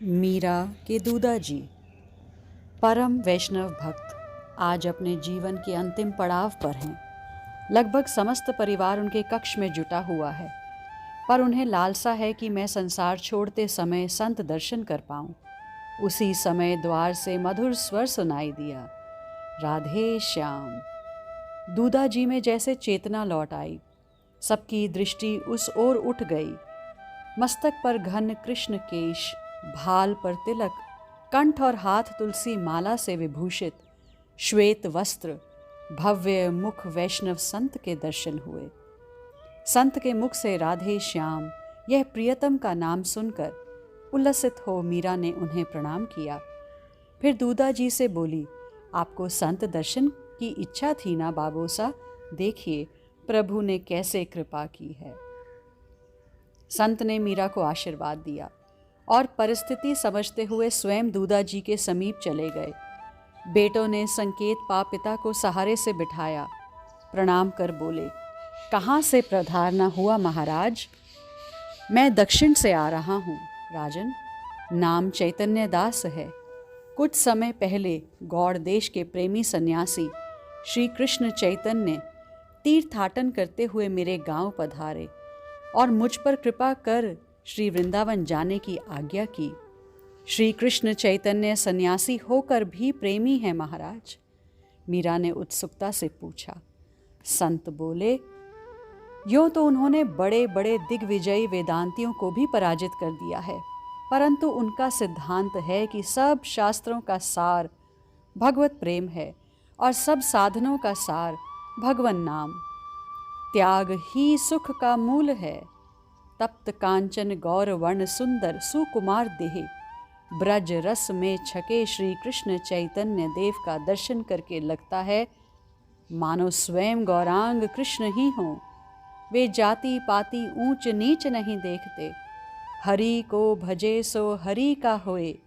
मीरा के दूदा जी, परम वैष्णव भक्त, आज अपने जीवन के अंतिम पड़ाव पर हैं। लगभग समस्त परिवार उनके कक्ष में जुटा हुआ है, पर उन्हें लालसा है कि मैं संसार छोड़ते समय संत दर्शन कर पाऊं। उसी समय द्वार से मधुर स्वर सुनाई दिया, राधे श्याम। दूदा जी में जैसे चेतना लौट आई। सबकी दृष्टि उस ओर उठ गई। मस्तक पर घन कृष्ण केश, भाल पर तिलक, कंठ और हाथ तुलसी माला से विभूषित, श्वेत वस्त्र, भव्य मुख वैष्णव संत के दर्शन हुए। संत के मुख से राधे श्याम, यह प्रियतम का नाम सुनकर उल्लसित हो मीरा ने उन्हें प्रणाम किया। फिर दूदा जी से बोली, आपको संत दर्शन की इच्छा थी ना बाबोसा? देखिए प्रभु ने कैसे कृपा की है। संत ने मीरा को आशीर्वाद दिया और परिस्थिति समझते हुए स्वयं दूदा जी के समीप चले गए। बेटों ने संकेत पा पिता को सहारे से बिठाया। प्रणाम कर बोले, कहाँ से पधारना हुआ महाराज? मैं दक्षिण से आ रहा हूँ राजन। नाम चैतन्य दास है। कुछ समय पहले गौड़ देश के प्रेमी सन्यासी श्री कृष्ण चैतन्य तीर्थाटन करते हुए मेरे गांव पधारे और मुझ पर कृपा कर श्री वृंदावन जाने की आज्ञा की। श्री कृष्ण चैतन्य सन्यासी होकर भी प्रेमी है महाराज। मीरा ने उत्सुकता से पूछा। संत बोले, यूं तो उन्होंने बड़े बड़े दिग्विजयी वेदांतियों को भी पराजित कर दिया है, परंतु उनका सिद्धांत है कि सब शास्त्रों का सार भगवत प्रेम है और सब साधनों का सार भगवन नाम। त्याग ही सुख का मूल है। तप्त कांचन गौर वर्ण सुंदर सुकुमार देह, ब्रज रस में छके श्री कृष्ण चैतन्य देव का दर्शन करके लगता है मानो स्वयं गौरांग कृष्ण ही हों। वे जाति पाति ऊंच नीच नहीं देखते। हरि को भजे सो हरि का होए,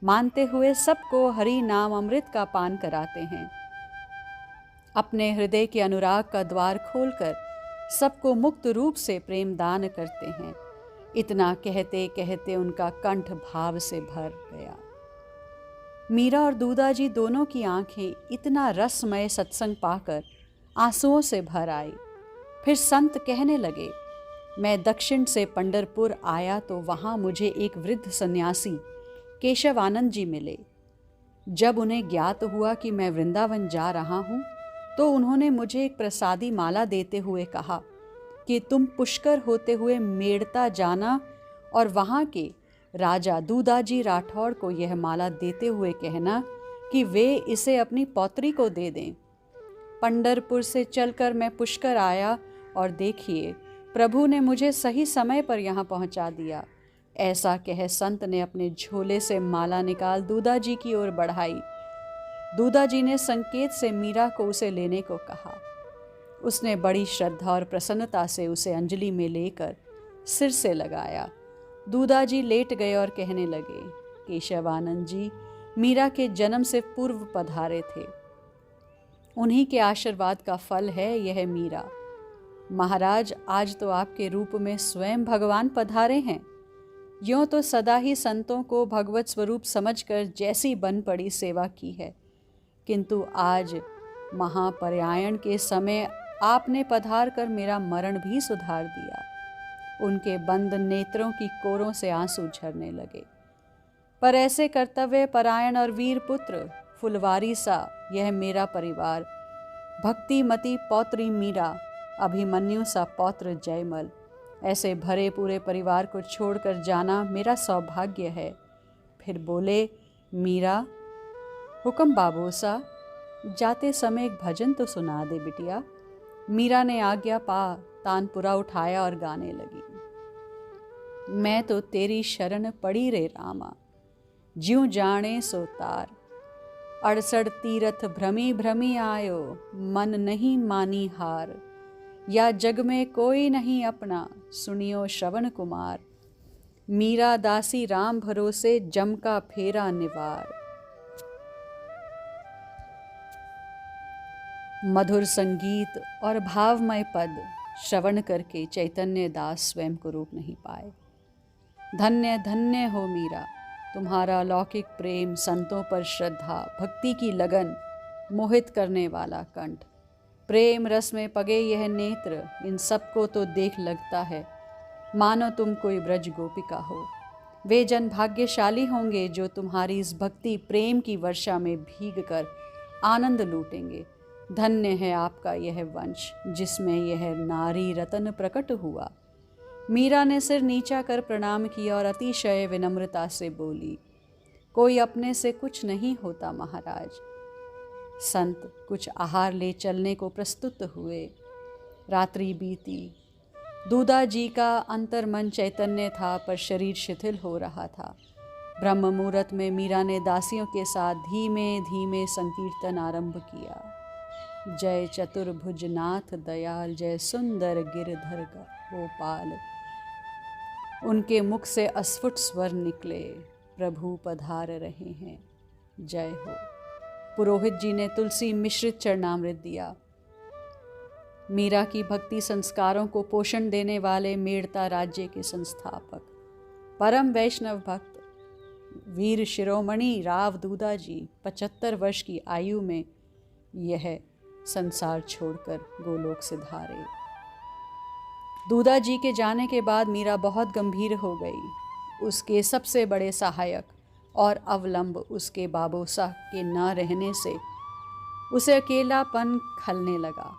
मानते हुए सबको हरि नाम अमृत का पान कराते हैं। अपने हृदय के अनुराग का द्वार खोलकर सबको मुक्त रूप से प्रेम दान करते हैं। इतना कहते कहते उनका कंठ भाव से भर गया। मीरा और दूदा जी दोनों की आंखें इतना रसमय सत्संग पाकर आंसुओं से भर आई। फिर संत कहने लगे, मैं दक्षिण से पंढरपुर आया तो वहां मुझे एक वृद्ध सन्यासी केशव आनंद जी मिले। जब उन्हें ज्ञात हुआ कि मैं वृंदावन जा रहा हूं, तो उन्होंने मुझे एक प्रसादी माला देते हुए कहा कि तुम पुष्कर होते हुए मेड़ता जाना और वहां के राजा दूदाजी राठौड़ को यह माला देते हुए कहना कि वे इसे अपनी पौत्री को दे दें। पंढरपुर से चलकर मैं पुष्कर आया और देखिए प्रभु ने मुझे सही समय पर यहाँ पहुँचा दिया। ऐसा कह संत ने अपने झोले से माला निकाल दूदा जी की ओर बढ़ाई। दूदा जी ने संकेत से मीरा को उसे लेने को कहा। उसने बड़ी श्रद्धा और प्रसन्नता से उसे अंजलि में लेकर सिर से लगाया। दूदा जी लेट गए और कहने लगे, केशवानंद जी मीरा के जन्म से पूर्व पधारे थे। उन्हीं के आशीर्वाद का फल है यह मीरा। महाराज आज तो आपके रूप में स्वयं भगवान पधारे हैं। यूं तो सदा ही संतों को भगवत स्वरूप समझकर जैसी बन पड़ी सेवा की है, किंतु आज महापर्यायण के समय आपने पधार कर मेरा मरण भी सुधार दिया। उनके बंद नेत्रों की कोरों से आंसू झरने लगे। पर ऐसे कर्तव्य परायण और वीर पुत्र फुलवारी सा यह मेरा परिवार, भक्तिमती पौत्री मीरा, अभिमन्यु सा पौत्र जयमल, ऐसे भरे पूरे परिवार को छोड़कर जाना मेरा सौभाग्य है। फिर बोले, मीरा हुक्म बाबूसा, जाते समय एक भजन तो सुना दे बिटिया। मीरा ने आज्ञा पा तानपुरा उठाया और गाने लगी। मैं तो तेरी शरण पड़ी रे रामा, ज्यों जाने सो तार, 68 तीरथ भ्रमी भ्रमी आयो, मन नहीं मानी हार, या जग में कोई नहीं अपना, सुनियो श्रवण कुमार, मीरा दासी राम भरोसे, जम का फेरा निवार। मधुर संगीत और भावमय पद श्रवण करके चैतन्य दास स्वयं को रोक नहीं पाए। धन्य धन्य हो मीरा, तुम्हारा अलौकिक प्रेम, संतों पर श्रद्धा, भक्ति की लगन, मोहित करने वाला कंठ, प्रेम रस में पगे यह नेत्र, इन सबको तो देख लगता है मानो तुम कोई ब्रज गोपिका हो। वे जन भाग्यशाली होंगे जो तुम्हारी इस भक्ति प्रेम की वर्षा में भीग कर आनंद लूटेंगे। धन्य है आपका यह वंश जिसमें यह नारी रतन प्रकट हुआ। मीरा ने सिर नीचा कर प्रणाम किया और अतिशय विनम्रता से बोली, कोई अपने से कुछ नहीं होता महाराज। संत कुछ आहार ले चलने को प्रस्तुत हुए। रात्रि बीती। दूधा जी का अंतर्मन चैतन्य था पर शरीर शिथिल हो रहा था। ब्रह्म मुहूर्त में मीरा ने दासियों के साथ धीमे धीमे संकीर्तन आरंभ किया। जय चतुर्भुज नाथ दयाल, जय सुंदर गिरधर गोपाल। उनके मुख से अस्फुट स्वर निकले, प्रभु पधार रहे हैं, जय हो। पुरोहित जी ने तुलसी मिश्रित चरणामृत दिया। मीरा की भक्ति संस्कारों को पोषण देने वाले मेड़ता राज्य के संस्थापक, परम वैष्णव भक्त, वीर शिरोमणि राव दूधा जी 75 वर्ष की आयु में यह संसार छोड़कर गोलोक सिधारे। दूधा जी के जाने के बाद मीरा बहुत गंभीर हो गई। उसके सबसे बड़े सहायक और अवलंब उसके बाबोसा के न रहने से उसे अकेलापन खलने लगा।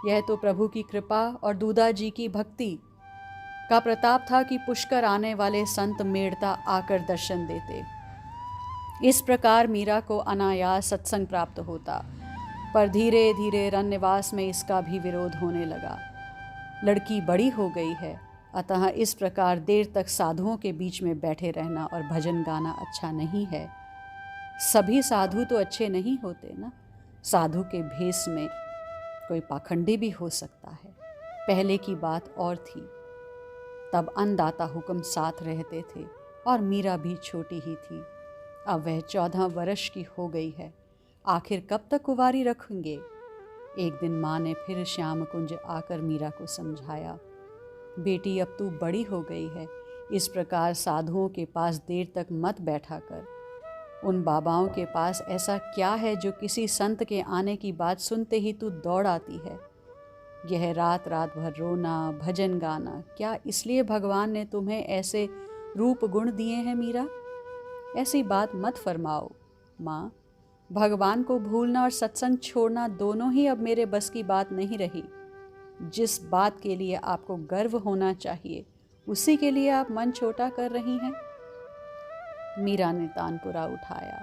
यह तो प्रभु की कृपा और दूधा जी की भक्ति का प्रताप था कि पुष्कर आने वाले संत मेड़ता आकर दर्शन देते। इस प्रकार मीरा को अनायास सत्संग प्राप्त होता, पर धीरे धीरे रन्निवास में इसका भी विरोध होने लगा। लड़की बड़ी हो गई है, अतः इस प्रकार देर तक साधुओं के बीच में बैठे रहना और भजन गाना अच्छा नहीं है। सभी साधु तो अच्छे नहीं होते ना। साधु के भेष में कोई पाखंडी भी हो सकता है। पहले की बात और थी, तब अन्नदाता हुक्म साथ रहते थे और मीरा भी छोटी ही थी। अब वह 14 वर्ष की हो गई है। आखिर कब तक कुंवारी रखेंगे? एक दिन माँ ने फिर श्याम कुंज आकर मीरा को समझाया, बेटी अब तू बड़ी हो गई है, इस प्रकार साधुओं के पास देर तक मत बैठा कर। उन बाबाओं के पास ऐसा क्या है जो किसी संत के आने की बात सुनते ही तू दौड़ आती है? यह रात रात भर रोना, भजन गाना, क्या इसलिए भगवान ने तुम्हें ऐसे रूप गुण दिए हैं मीरा? ऐसी बात मत फरमाओ माँ। भगवान को भूलना और सत्संग छोड़ना दोनों ही अब मेरे बस की बात नहीं रही। जिस बात के लिए आपको गर्व होना चाहिए उसी के लिए आप मन छोटा कर रही हैं। मीरा ने तानपुरा उठाया।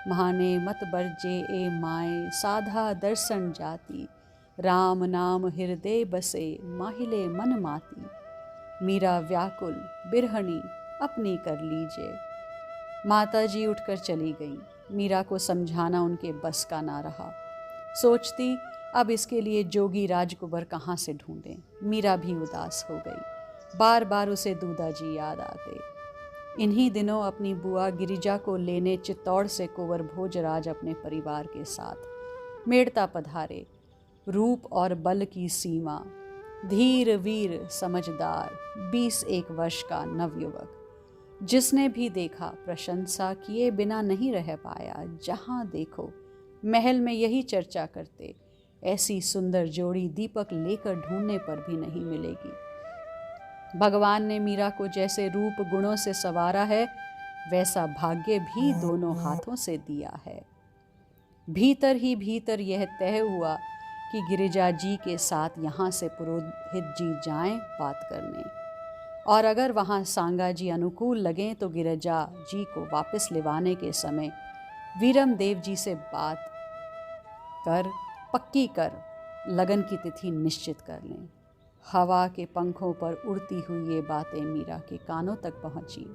महाने मत बरजे ए माए, साधा दर्शन जाती, राम नाम हृदय बसे, माहिले मन माती। मीरा व्याकुल बिरहनी अपनी कर लीजिए। माताजी उठकर चली गईं। मीरा को समझाना उनके बस का ना रहा। सोचती अब इसके लिए जोगी राजकुंवर कहाँ से ढूंढें। मीरा भी उदास हो गई। बार बार उसे दूधा जी याद आते। इन्हीं दिनों अपनी बुआ गिरिजा को लेने चित्तौड़ से कुंवर भोजराज अपने परिवार के साथ मेड़ता पधारे। रूप और बल की सीमा, धीर वीर समझदार 21 वर्ष का नवयुवक, जिसने भी देखा प्रशंसा किए बिना नहीं रह पाया। जहाँ देखो महल में यही चर्चा करते, ऐसी सुंदर जोड़ी दीपक लेकर ढूंढने पर भी नहीं मिलेगी। भगवान ने मीरा को जैसे रूप गुणों से संवारा है, वैसा भाग्य भी दोनों हाथों से दिया है। भीतर ही भीतर यह तय हुआ कि गिरिजा जी के साथ यहाँ से पुरोहित जी जाएं बात करने, और अगर वहाँ सांगा जी अनुकूल लगें तो गिरिजा जी को वापस लेवाने के समय वीरम देव जी से बात कर पक्की कर लगन की तिथि निश्चित कर लें। हवा के पंखों पर उड़ती हुई ये बातें मीरा के कानों तक पहुंची।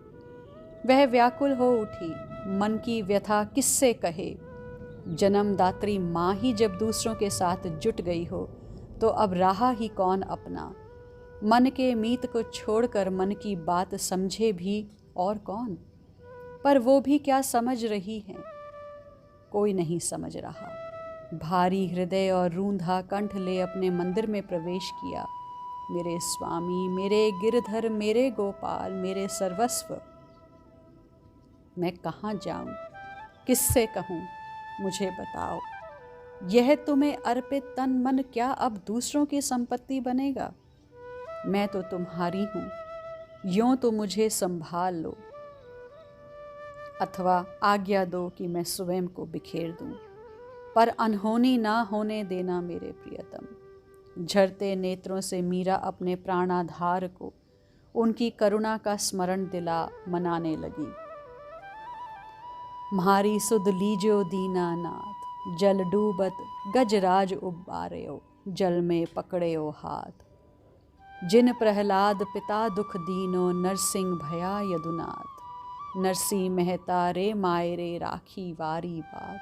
वह व्याकुल हो उठी। मन की व्यथा किससे कहे? जन्मदात्री माँ ही जब दूसरों के साथ जुट गई हो तो अब राह ही कौन अपना? मन के मीत को छोड़कर मन की बात समझे भी और कौन? पर वो भी क्या समझ रही हैं? कोई नहीं समझ रहा। भारी हृदय और रूंधा कंठ ले अपने मंदिर में प्रवेश किया। मेरे स्वामी, मेरे गिरधर, मेरे गोपाल, मेरे सर्वस्व। मैं कहाँ जाऊँ, किससे कहूँ, मुझे बताओ। यह तुम्हें अर्पित तन मन क्या अब दूसरों की संपत्ति बनेगा? मैं तो तुम्हारी हूँ, यूँ तो मुझे संभाल लो, अथवा आज्ञा दो कि मैं स्वयं को बिखेर दूँ, पर अनहोनी ना होने देना मेरे प्रियतम। झरते नेत्रों से मीरा अपने प्राणाधार को उनकी करुणा का स्मरण दिला मनाने लगी। म्हारी सुध लीजो दीनानाथ, जल डूबत गजराज उबार्यो, जल में पकड़ेओ हाथ। जिन प्रहलाद पिता दुख दीनो, नरसिंह भया यदुनाथ। नरसी मेहता रे मायरे राखी वारी बात,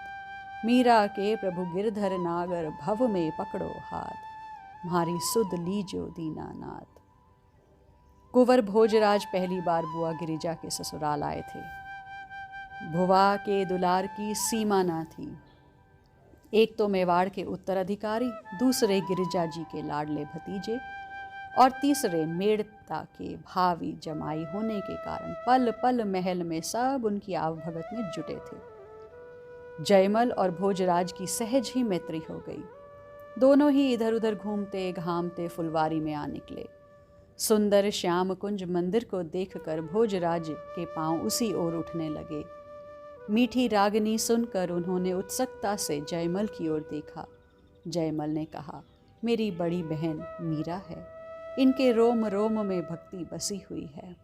मीरा के प्रभु गिरधर नागर, भव में पकड़ो हाथ। म्हारी सुध लीजो दीनानाथ। कुंवर भोजराज पहली बार बुआ गिरिजा के ससुराल आए थे। भुवा के दुलार की सीमा ना थी। एक तो मेवाड़ के उत्तराधिकारी, दूसरे गिरिजा जी के लाडले भतीजे और तीसरे मेड़ता के भावी जमाई होने के कारण पल पल महल में सब उनकी आवभगत में जुटे थे। जयमल और भोजराज की सहज ही मैत्री हो गई। दोनों ही इधर उधर घूमते घामते फुलवारी में आ निकले। सुंदर श्याम कुंज मंदिर को देखकर भोजराज के पांव उसी ओर उठने लगे। मीठी रागनी सुनकर उन्होंने उत्सुकता से जयमल की ओर देखा। जयमल ने कहा, मेरी बड़ी बहन मीरा है, इनके रोम रोम में भक्ति बसी हुई है,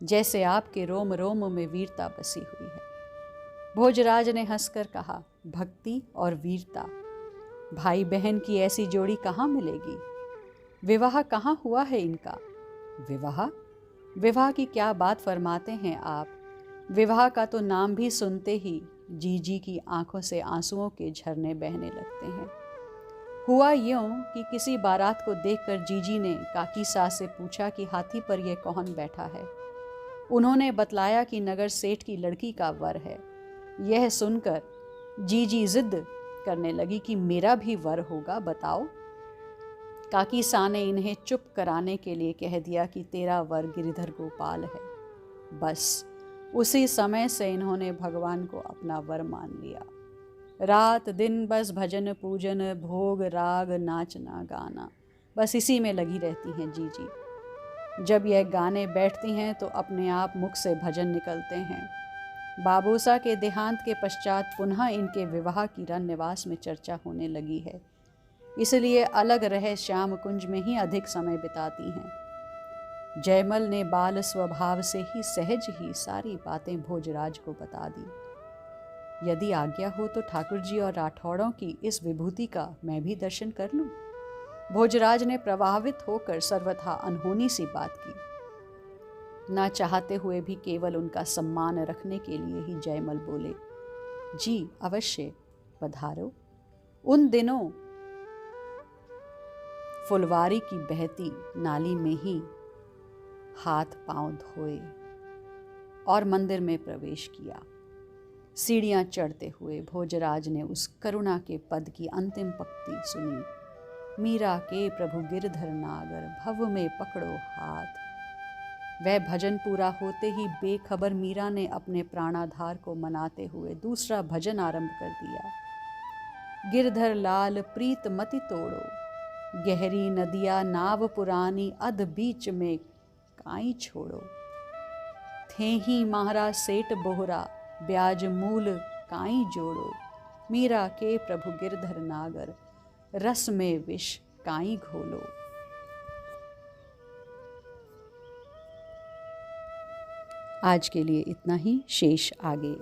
जैसे आपके रोम रोम में वीरता बसी हुई है। भोजराज ने हंसकर कहा, भक्ति और वीरता, भाई बहन की ऐसी जोड़ी कहाँ मिलेगी? विवाह कहाँ हुआ है इनका? विवाह? विवाह की क्या बात फरमाते हैं आप? विवाह का तो नाम भी सुनते ही जीजी की आंखों से आंसुओं के झरने बहने लगते हैं। हुआ यूं कि किसी बारात को देखकर जीजी ने काकी सास से पूछा कि हाथी पर यह कौन बैठा है। उन्होंने बतलाया कि नगर सेठ की लड़की का वर है। यह सुनकर जीजी जिद करने लगी कि मेरा भी वर होगा, बताओ। काकी सा ने इन्हें चुप कराने के लिए कह दिया कि तेरा वर गिरिधर गोपाल है। बस उसी समय से इन्होंने भगवान को अपना वर मान लिया। रात दिन बस भजन पूजन, भोग राग, नाचना गाना, बस इसी में लगी रहती हैं जीजी। जब यह गाने बैठती हैं तो अपने आप मुख से भजन निकलते हैं। बाबूसा के देहांत के पश्चात पुनः इनके विवाह की रन निवास में चर्चा होने लगी है, इसलिए अलग रहे श्याम कुंज में ही अधिक समय बिताती हैं। जयमल ने बाल स्वभाव से ही सहज ही सारी बातें भोजराज को बता दी। यदि आज्ञा हो तो ठाकुर जी और राठौड़ों की इस विभूति का मैं भी दर्शन कर लूं। भोजराज ने प्रभावित होकर सर्वथा अनहोनी सी बात की। ना चाहते हुए भी केवल उनका सम्मान रखने के लिए ही जयमल बोले, जी अवश्य पधारो। उन दिनों फुलवारी की बहती नाली में ही हाथ पांव धोए और मंदिर में प्रवेश किया। सीढ़ियां चढ़ते हुए भोजराज ने उस करुणा के पद की अंतिम पंक्ति सुनी, मीरा के प्रभु गिरधर नागर, भव में पकड़ो हाथ। वह भजन पूरा होते ही बेखबर मीरा ने अपने प्राणाधार को मनाते हुए दूसरा भजन आरंभ कर दिया। गिरधर लाल प्रीत मति तोड़ो, गहरी नदिया नाव पुरानी, अध बीच में काई छोड़ो। थे ही महारा सेठ बोहरा, ब्याज मूल काई जोड़ो। मीरा के प्रभु गिरधर नागर, रस में विष काई घोलो। आज के लिए इतना ही, शेष आगे।